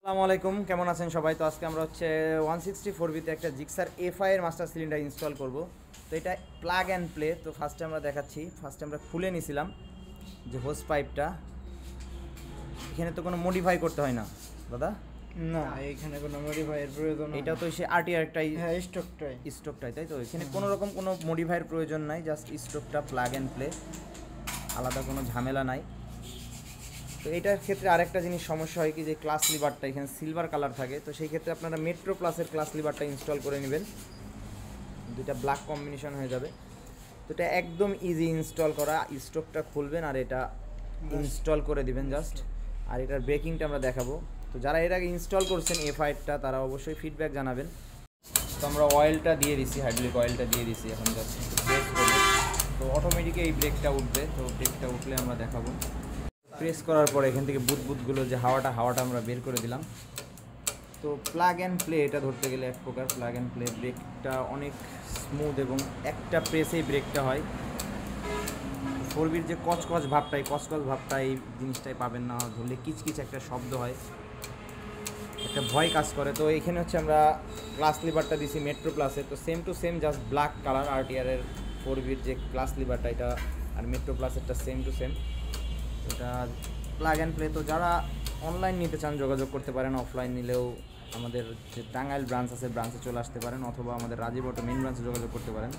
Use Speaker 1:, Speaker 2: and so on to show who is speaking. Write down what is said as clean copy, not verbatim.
Speaker 1: আসসালামু আলাইকুম, কেমন আছেন সবাই? তো আজকে আমরা হচ্ছে 164 বিতে একটা জিক্সার এফআই এর মাস্টার সিলিন্ডার ইনস্টল করব। তো এটা প্লাগ অ্যান্ড প্লে। তো ফার্স্টে আমরা দেখাচ্ছি, ফার্স্টে আমরা খুলে নিছিলাম যে হোস পাইপটা। এখানে তো কোনো মডিফাই করতে হয় না দাদা?
Speaker 2: না, এখানে কোনো মডিফাইয়ের প্রয়োজন
Speaker 1: এটা তো সে আরটিআর একটাই,
Speaker 2: হ্যাঁ স্টকটাই
Speaker 1: স্টকটাই, তাই তো? এখানে কোনো রকম কোনো মডিফাইয়ের প্রয়োজন নাই, জাস্ট স্টকটা প্লাগ অ্যান্ড প্লে, আলাদা কোনো ঝামেলা নাই। তো এইটার ক্ষেত্রে আরেকটা জিনিস সমস্যা হয় কি, যে ক্লাস লিভারটা এখানে সিলভার কালার থাকে, তো সেই ক্ষেত্রে আপনারা মেট্রো প্লাসের ক্লাস লিভারটা ইনস্টল করে নেবেন, দুইটা ব্ল্যাক কম্বিনেশন হয়ে যাবে। তো এটা একদম ইজি ইনস্টল করা, স্টকটা খুলবেন আর এটা ইনস্টল করে দিবেন জাস্ট। আর এটার ব্রেকিংটা আমরা দেখাবো। তো যারা এর আগে ইনস্টল করছেন এফআইটা, তারা অবশ্যই ফিডব্যাক জানাবেন। তো আমরা অয়েলটা দিয়ে দিছি, হাইড্রোলিক অয়েলটা দিয়ে দিছি, এখন জাস্ট প্রেস করবো, তো অটোমেটিক এই ব্রেকটা উঠবে। তো ব্রেকটা উঠলে আমরা দেখাবো। প্রেস করার পরে এখান থেকে বুদবুদগুলো যে হাওয়াটা আমরা বের করে দিলাম। তো প্লাগ অ্যান্ড প্লে এটা ধরতে গেলে এক প্রকার প্লাগ অ্যান্ড প্লে, ব্রেকটা অনেক স্মুথ এবং একটা প্রেসেই ব্রেকটা হয়। ফোরবির যে কচকচ ভাবটা, এই কচকচ ভাবটা এই জিনিসটাই পাবেন না, ধরলে কিচকিচ একটা শব্দ হয়, একটা ভয় কাজ করে। তো এখানে হচ্ছে আমরা ক্লাস লিভারটা দিছি মেট্রো প্লাসে, তো same to same, just black colour আরটিআরের ফোরবির যে ক্লাস লিভারটা এটা, আর মেট্রো প্লাসেরটা সেম টু সেম। এটা প্লাগ অ্যান্ড প্লে। তো যারা অনলাইন নিতে চান যোগাযোগ করতে পারেন, অফলাইন নিলেও আমাদের যে টাঙ্গাইল ব্রাঞ্চ আছে, ব্রাঞ্চে চলে আসতে পারেন, অথবা আমাদের রাজীব অটো মেন ব্রাঞ্চে যোগাযোগ করতে পারেন।